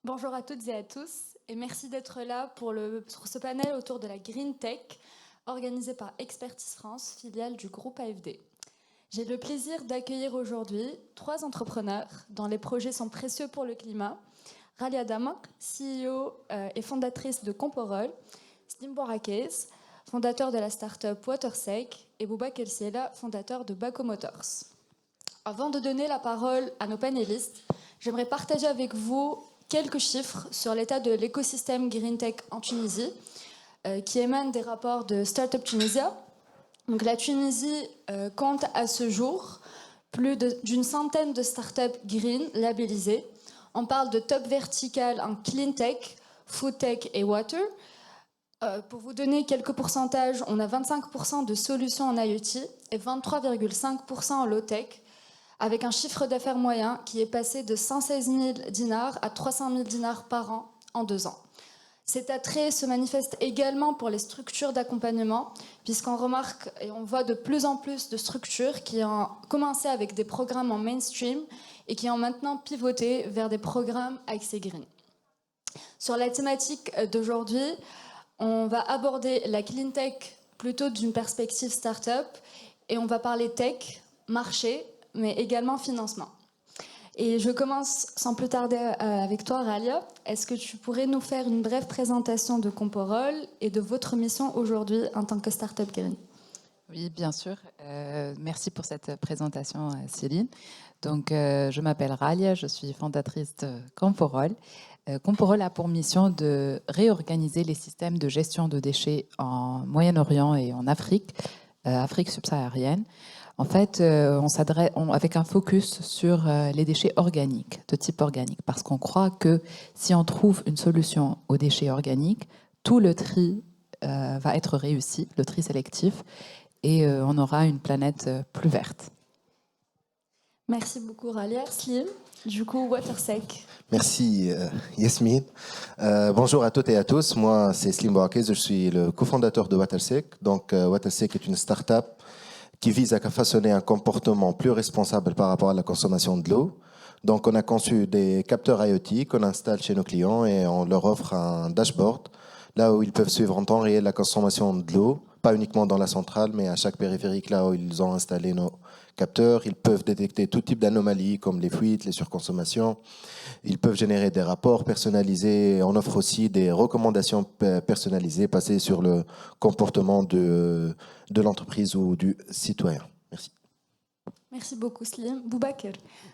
Bonjour à toutes et à tous et merci d'être là pour ce panel autour de la Green Tech organisé par Expertise France, filiale du groupe AFD. J'ai le plaisir d'accueillir aujourd'hui 3 entrepreneurs dont les projets sont précieux pour le climat. Ralia Damak, CEO et fondatrice de Comporol, Slim Borakez, fondateur de la start-up WaterSec et Boubacar Siela, fondateur de Baco Motors. Avant de donner la parole à nos panélistes, j'aimerais partager avec vous quelques chiffres sur l'état de l'écosystème Green Tech en Tunisie, qui émanent des rapports de Startup Tunisia. Donc, la Tunisie compte à ce jour plus d'une centaine de startups green labellisées. On parle de top vertical en clean tech, food tech et water. Pour vous donner quelques pourcentages, on a 25% de solutions en IoT et 23,5% en low tech, avec un chiffre d'affaires moyen qui est passé de 116 000 dinars à 300 000 dinars par an en 2 ans. Cet attrait se manifeste également pour les structures d'accompagnement, puisqu'on remarque et on voit de plus en plus de structures qui ont commencé avec des programmes en mainstream et qui ont maintenant pivoté vers des programmes accès green. Sur la thématique d'aujourd'hui, on va aborder la clean tech plutôt d'une perspective start-up et on va parler tech, marché, mais également financement. Et je commence sans plus tarder avec toi, Ralia. Est-ce que tu pourrais nous faire une brève présentation de Comporol et de votre mission aujourd'hui en tant que Startup Green? Oui, bien sûr. Merci pour cette présentation, Céline. Donc, je m'appelle Ralia, je suis fondatrice de Comporol. Comporol a pour mission de réorganiser les systèmes de gestion de déchets en Moyen-Orient et en Afrique, Afrique subsaharienne. En fait, on s'adresse avec un focus sur les déchets organiques, de type organique, parce qu'on croit que si on trouve une solution aux déchets organiques, tout le tri va être réussi, le tri sélectif, et on aura une planète plus verte. Merci beaucoup, Ralia. Slim, du coup, WaterSec. Merci Yasmine. Bonjour à toutes et à tous. Moi, c'est Slim Borakez, je suis le cofondateur de WaterSec. Donc, WaterSec est une start-up qui vise à façonner un comportement plus responsable par rapport à la consommation de l'eau. Donc, on a conçu des capteurs IoT qu'on installe chez nos clients et on leur offre un dashboard là où ils peuvent suivre en temps réel la consommation de l'eau, pas uniquement dans la centrale, mais à chaque périphérique là où ils ont installé nos capteurs. Ils peuvent détecter tout type d'anomalies comme les fuites, les surconsommations. Ils peuvent générer des rapports personnalisés. On offre aussi des recommandations personnalisées basées sur le comportement de l'entreprise ou du citoyen. Merci. Merci beaucoup, Slim. Boubacar,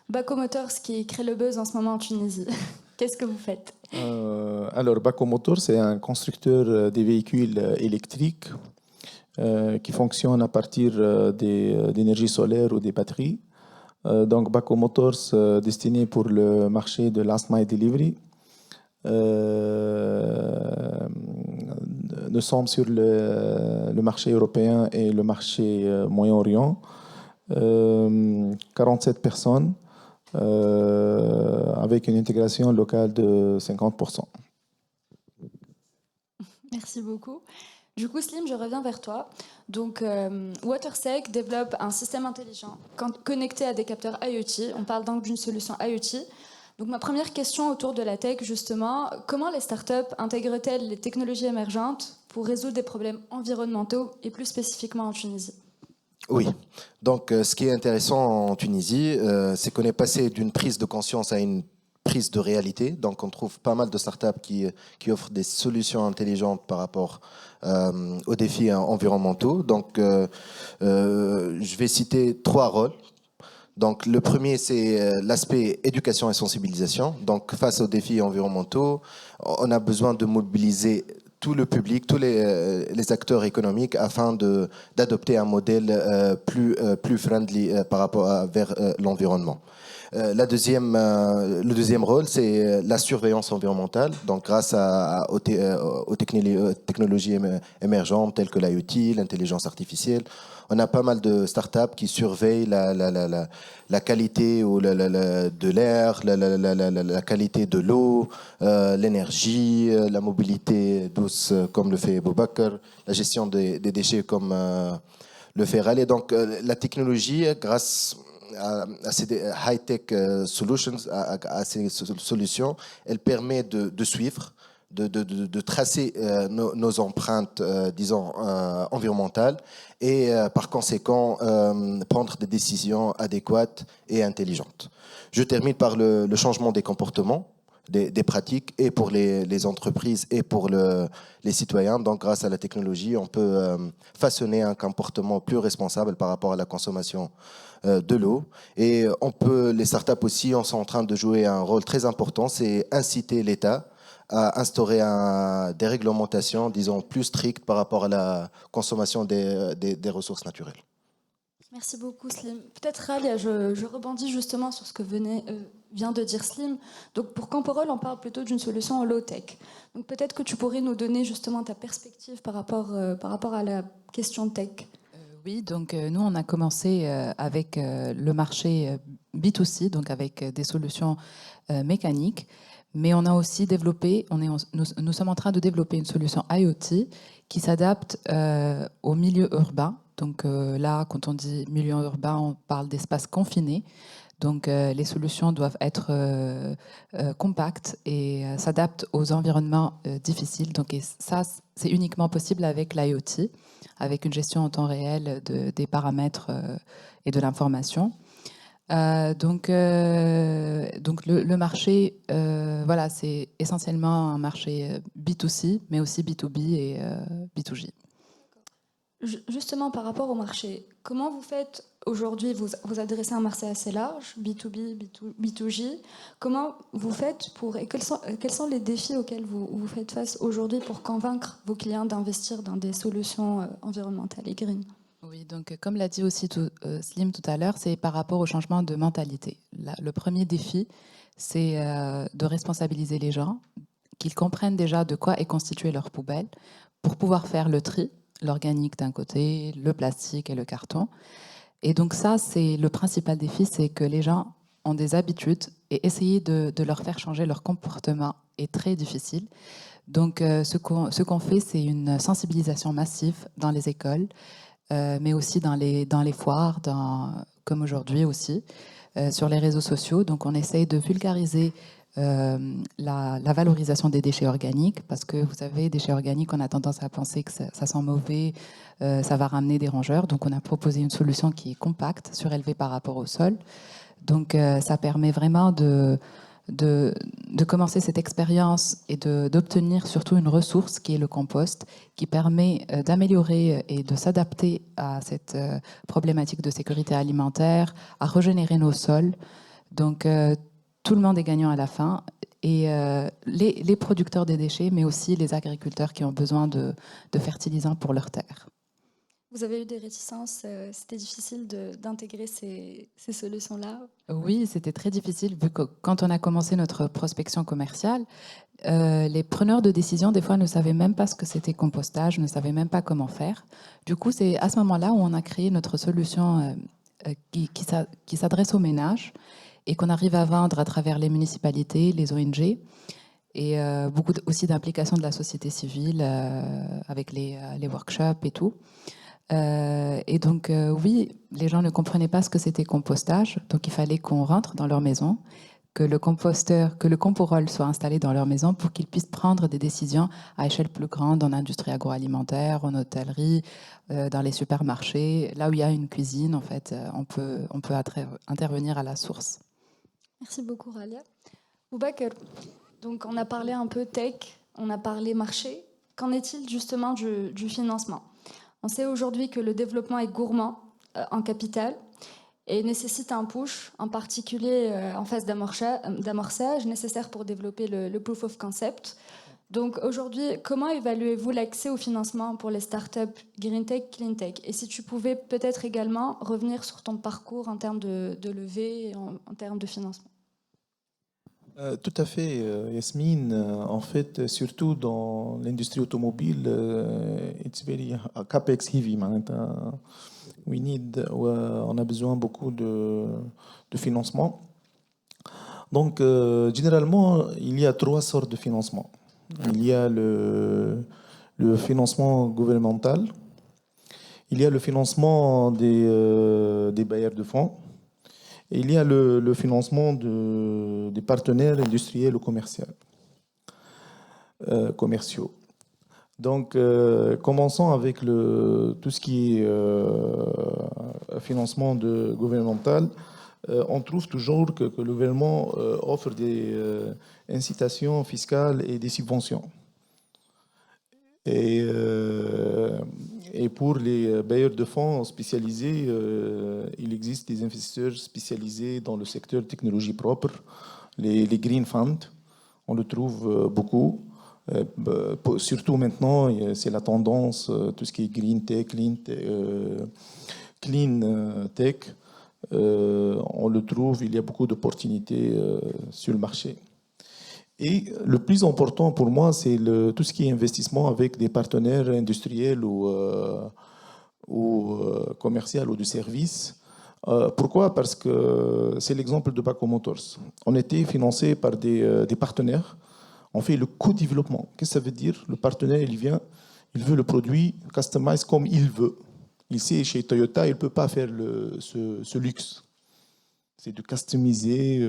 Baco Motors qui crée le buzz en ce moment en Tunisie. Qu'est-ce que vous faites? Alors, Baco Motors, c'est un constructeur des véhicules électriques qui fonctionne à partir d'énergie solaire ou des batteries. Donc, Baco Motors, destiné pour le marché de Last Mile Delivery. Nous sommes sur le marché européen et le marché Moyen-Orient. 47 personnes avec une intégration locale de 50%. Merci beaucoup. Du coup, Slim, je reviens vers toi. Donc, WaterSec développe un système intelligent connecté à des capteurs IoT. On parle donc d'une solution IoT. Donc, ma première question autour de la tech, justement, comment les startups intègrent-elles les technologies émergentes pour résoudre des problèmes environnementaux et plus spécifiquement en Tunisie? Oui, donc ce qui est intéressant en Tunisie, c'est qu'on est passé d'une prise de conscience à une prise de réalité. Donc on trouve pas mal de startups qui offrent des solutions intelligentes par rapport aux défis environnementaux. Donc je vais citer 3 rôles. Donc le premier, c'est l'aspect éducation et sensibilisation. Donc face aux défis environnementaux, on a besoin de mobiliser tout le public, tous les acteurs économiques afin d'adopter un modèle plus friendly par rapport vers l'environnement. Le deuxième rôle, c'est la surveillance environnementale. Donc, grâce aux technologies émergentes telles que l'IoT, l'intelligence artificielle, on a pas mal de startups qui surveillent la qualité de l'air, la qualité de l'eau, l'énergie, la mobilité douce comme le fait Boubacar, la gestion des déchets comme le fait Raleigh. Donc, la technologie, grâce à ces high-tech solutions, à ces solutions, elle permet de suivre, de tracer nos empreintes, disons, environnementales et par conséquent prendre des décisions adéquates et intelligentes. Je termine par le changement des comportements, des pratiques, et pour les entreprises et pour les citoyens. Donc grâce à la technologie, on peut façonner un comportement plus responsable par rapport à la consommation de l'eau. Et les startups aussi sont en train de jouer un rôle très important, c'est inciter l'État à instaurer des réglementations, disons, plus strictes par rapport à la consommation des ressources naturelles. Merci beaucoup, Slim. Peut-être, Ralia, je rebondis justement sur ce que vient de dire Slim. Donc, pour Camporol, on parle plutôt d'une solution en low-tech. Donc, peut-être que tu pourrais nous donner justement ta perspective par rapport à la question tech. Oui, donc nous, on a commencé avec le marché B2C, donc avec des solutions mécaniques. Mais on a aussi développé, nous sommes en train de développer une solution IoT qui s'adapte au milieu urbain. Donc là, quand on dit milieu urbain, on parle d'espaces confinés. Donc les solutions doivent être compactes et s'adaptent aux environnements difficiles. Donc ça, c'est uniquement possible avec l'IoT, avec une gestion en temps réel des paramètres et de l'information. Donc le marché, voilà, c'est essentiellement un marché B2C, mais aussi B2B et B2J. Justement, par rapport au marché, comment vous faites aujourd'hui, vous adressez un marché assez large, B2B, B2J. Comment vous faites et quels sont les défis auxquels vous faites face aujourd'hui pour convaincre vos clients d'investir dans des solutions environnementales et green? Oui, donc comme l'a dit aussi Slim tout à l'heure, c'est par rapport au changement de mentalité. Le premier défi, c'est de responsabiliser les gens, qu'ils comprennent déjà de quoi est constituée leur poubelle pour pouvoir faire le tri, l'organique d'un côté, le plastique et le carton. Et donc ça, c'est le principal défi, c'est que les gens ont des habitudes et essayer de leur faire changer leur comportement est très difficile. Donc ce qu'on fait, c'est une sensibilisation massive dans les écoles, mais aussi dans les foires, comme aujourd'hui aussi, sur les réseaux sociaux. Donc on essaye de vulgariser la valorisation des déchets organiques, parce que vous savez, déchets organiques, on a tendance à penser que ça sent mauvais, ça va ramener des rongeurs. Donc on a proposé une solution qui est compacte, surélevée par rapport au sol. Donc ça permet vraiment de commencer cette expérience et d'obtenir surtout une ressource qui est le compost, qui permet d'améliorer et de s'adapter à cette problématique de sécurité alimentaire, à régénérer nos sols. Donc tout le monde est gagnant à la fin, et les producteurs des déchets, mais aussi les agriculteurs qui ont besoin de fertilisants pour leurs terres. Vous avez eu des réticences, c'était difficile d'intégrer ces solutions-là? Oui, c'était très difficile, vu que quand on a commencé notre prospection commerciale, les preneurs de décision, des fois, ne savaient même pas ce que c'était compostage, ne savaient même pas comment faire. Du coup, c'est à ce moment-là où on a créé notre solution qui s'adresse aux ménages et qu'on arrive à vendre à travers les municipalités, les ONG, et beaucoup aussi d'implication de la société civile avec les workshops et tout. Et donc, oui, les gens ne comprenaient pas ce que c'était compostage, donc il fallait qu'on rentre dans leur maison, que le Comporol soit installé dans leur maison pour qu'ils puissent prendre des décisions à échelle plus grande en industrie agroalimentaire, en hôtellerie, dans les supermarchés. Là où il y a une cuisine, en fait, on peut intervenir à la source. Merci beaucoup, Ralia. Boubacar, donc on a parlé un peu tech, on a parlé marché. Qu'en est-il justement du financement? On sait aujourd'hui que le développement est gourmand en capital et nécessite un push, en particulier en phase d'amorçage nécessaire pour développer le proof of concept. Donc aujourd'hui, comment évaluez-vous l'accès au financement pour les startups Green Tech, Clean Tech? Et si tu pouvais peut-être également revenir sur ton parcours en termes de levée et en termes de financement. Tout à fait, Yasmine. En fait, surtout dans l'industrie automobile, it's very capex heavy. On a besoin beaucoup de financement. Donc, généralement, il y a trois sortes de financement. Il y a le financement gouvernemental, il y a le financement des bailleurs de fonds, Et il y a le financement des partenaires industriels ou commerciaux. Donc, commençons avec tout ce qui est financement gouvernemental. On trouve toujours que le gouvernement offre des incitations fiscales et des subventions. Et pour les bailleurs de fonds spécialisés, il existe des investisseurs spécialisés dans le secteur technologie propre, les Green Funds. On le trouve beaucoup. Surtout maintenant, c'est la tendance, tout ce qui est Green Tech, Clean Tech. On le trouve, il y a beaucoup d'opportunités sur le marché. Et le plus important pour moi, c'est tout ce qui est investissement avec des partenaires industriels ou commerciaux ou de services. Pourquoi? Parce que c'est l'exemple de Baco Motors. On était financé par des partenaires. On fait le co-développement. Qu'est-ce que ça veut dire? Le partenaire, il vient, il veut le produit customize comme il veut. Il sait, chez Toyota, il ne peut pas faire ce luxe. C'est de customiser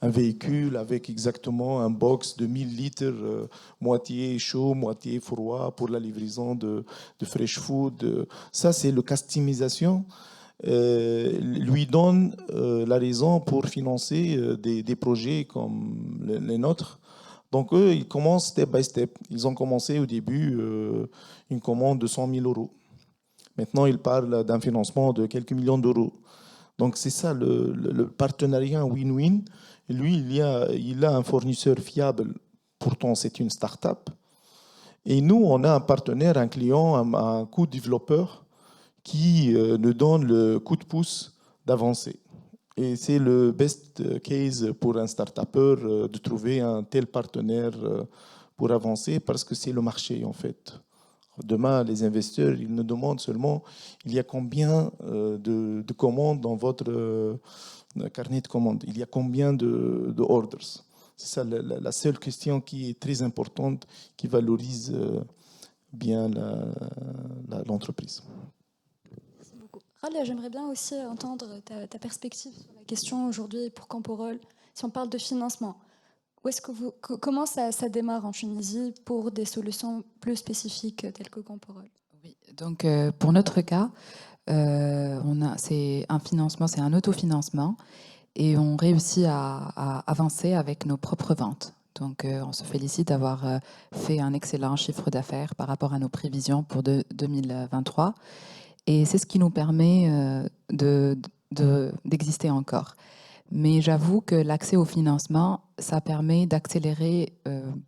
un véhicule avec exactement un box de 1000 litres, moitié chaud, moitié froid pour la livraison de fresh food. Ça, c'est le customisation. Lui donne la raison pour financer des projets comme les nôtres. Donc, eux, ils commencent step by step. Ils ont commencé au début une commande de 100 000 euros. Maintenant, ils parlent d'un financement de quelques millions d'euros. Donc, c'est ça le partenariat win-win. Lui, il a un fournisseur fiable. Pourtant, c'est une start-up. Et nous, on a un partenaire, un client, un co-développeur qui nous donne le coup de pouce d'avancer. Et c'est le best case pour un start-upper de trouver un tel partenaire pour avancer parce que c'est le marché en fait. Demain, les investisseurs, ils nous demandent seulement il y a combien de commandes dans votre carnet de commandes, il y a combien de orders. C'est ça la seule question qui est très importante, qui valorise bien l'entreprise. Ralia, j'aimerais bien aussi entendre ta perspective sur la question aujourd'hui pour Camporol. Si on parle de financement, comment ça démarre en Tunisie pour des solutions plus spécifiques telles que Camporol? Oui, donc pour notre cas, c'est un financement, c'est un autofinancement et on réussit à avancer avec nos propres ventes. Donc on se félicite d'avoir fait un excellent chiffre d'affaires par rapport à nos prévisions pour 2023. Et c'est ce qui nous permet d'exister encore. Mais j'avoue que l'accès au financement, ça permet d'accélérer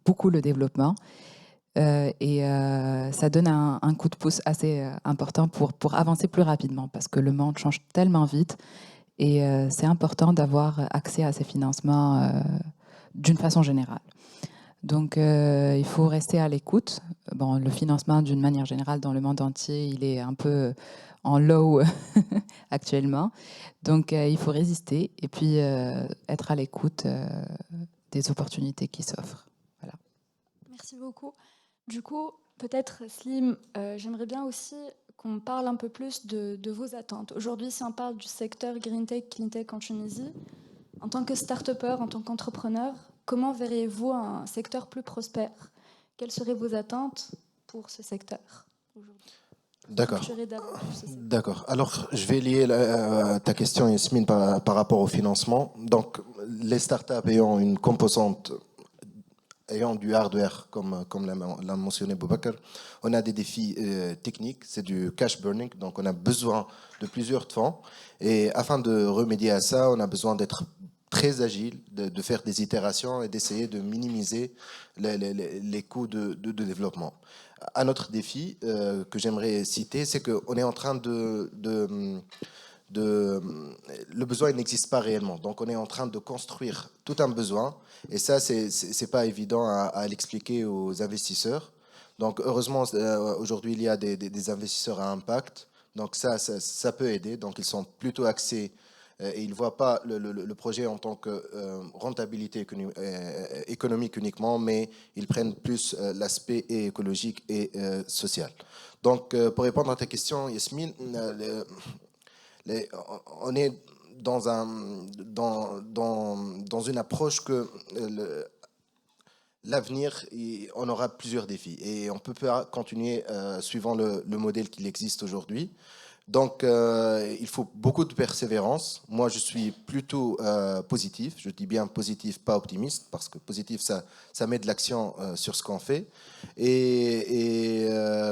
beaucoup le développement et ça donne un coup de pouce assez important pour avancer plus rapidement parce que le monde change tellement vite et c'est important d'avoir accès à ces financements d'une façon générale. Donc, il faut rester à l'écoute. Bon, le financement, d'une manière générale, dans le monde entier, il est un peu en low actuellement. Donc, il faut résister et puis être à l'écoute des opportunités qui s'offrent. Voilà. Merci beaucoup. Du coup, peut-être, Slim, j'aimerais bien aussi qu'on parle un peu plus de vos attentes. Aujourd'hui, si on parle du secteur Green Tech, Clean Tech en Tunisie, en tant que start-upper, en tant qu'entrepreneur, comment verriez-vous un secteur plus prospère? Quelles seraient vos attentes pour ce secteur aujourd'hui? D'accord. Alors, je vais lier ta question, Yasmine, par rapport au financement. Donc, les startups ayant une composante, ayant du hardware, comme l'a mentionné Boubacar, on a des défis techniques, c'est du cash burning, donc on a besoin de plusieurs fonds. Et afin de remédier à ça, on a besoin d'être très agile, de faire des itérations et d'essayer de minimiser les coûts de développement. Un autre défi que j'aimerais citer, c'est qu'on est en train le besoin n'existe pas réellement. Donc on est en train de construire tout un besoin et ça, c'est pas évident à l'expliquer aux investisseurs. Donc heureusement, aujourd'hui, il y a des investisseurs à impact. Donc ça peut aider. Donc ils sont plutôt axés et ils ne voient pas le projet en tant que rentabilité économique uniquement, mais ils prennent plus l'aspect écologique et social. Donc, pour répondre à ta question, Yasmine, on est dans une approche que l'avenir, on aura plusieurs défis et on peut pas continuer suivant le modèle qu'il existe aujourd'hui. Donc, il faut beaucoup de persévérance. Moi, je suis plutôt positif. Je dis bien positif, pas optimiste, parce que positif, ça met de l'action sur ce qu'on fait. Et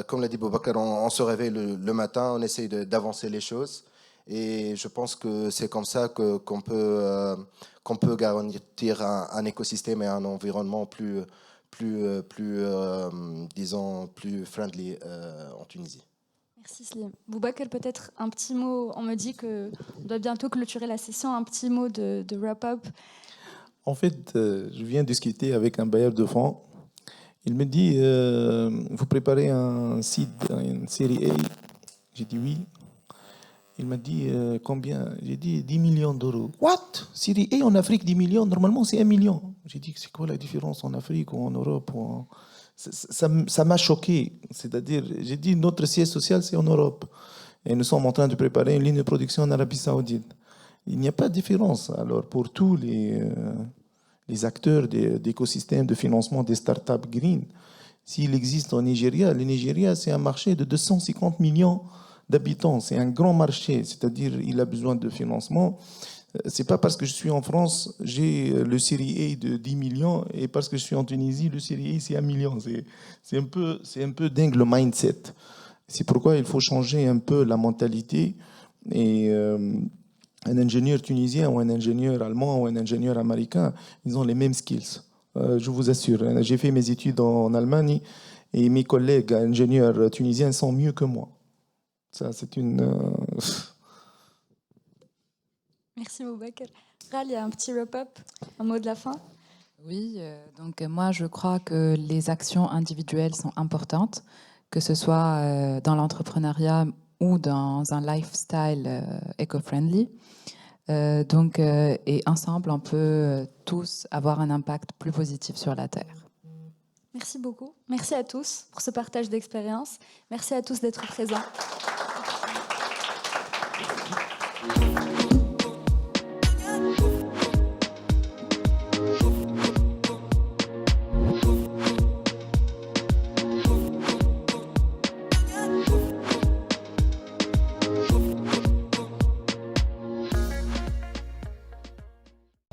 comme l'a dit Boubacar, on se réveille le matin, on essaye d'avancer les choses. Et je pense que c'est comme ça qu'on peut garantir un écosystème et un environnement disons, plus friendly en Tunisie. Merci Slim. Boubacar, peut-être un petit mot. On me dit qu'on doit bientôt clôturer la session. Un petit mot de wrap-up. En fait, je viens discuter avec un bailleur de fonds. Il me dit, vous préparez un site, une série A? J'ai dit oui. Il m'a dit combien? J'ai dit 10 millions d'euros. What? Série A en Afrique, 10 millions? Normalement, c'est 1 million. J'ai dit, c'est quoi la différence en Afrique ou en Europe Ça m'a choqué. C'est-à-dire, j'ai dit, notre siège social, c'est en Europe. Et nous sommes en train de préparer une ligne de production en Arabie Saoudite. Il n'y a pas de différence. Alors, pour tous les acteurs d'écosystèmes de financement des startups green, s'il existe au Nigeria, le Nigeria, c'est un marché de 250 millions d'habitants. C'est un grand marché, c'est-à-dire il a besoin de financement. C'est pas parce que je suis en France, j'ai le série A de 10 millions, et parce que je suis en Tunisie, le série A, c'est 1 million. C'est un peu dingue le mindset. C'est pourquoi il faut changer un peu la mentalité. Et un ingénieur tunisien ou un ingénieur allemand ou un ingénieur américain, ils ont les mêmes skills. Je vous assure. J'ai fait mes études en Allemagne et mes collègues ingénieurs tunisiens sont mieux que moi. Ça, c'est une... Merci Boubacar. Ral, il y a un petit wrap-up, un mot de la fin. Oui, donc moi je crois que les actions individuelles sont importantes, que ce soit dans l'entrepreneuriat ou dans un lifestyle éco-friendly. Et ensemble, on peut tous avoir un impact plus positif sur la Terre. Merci beaucoup. Merci à tous pour ce partage d'expérience. Merci à tous d'être présents.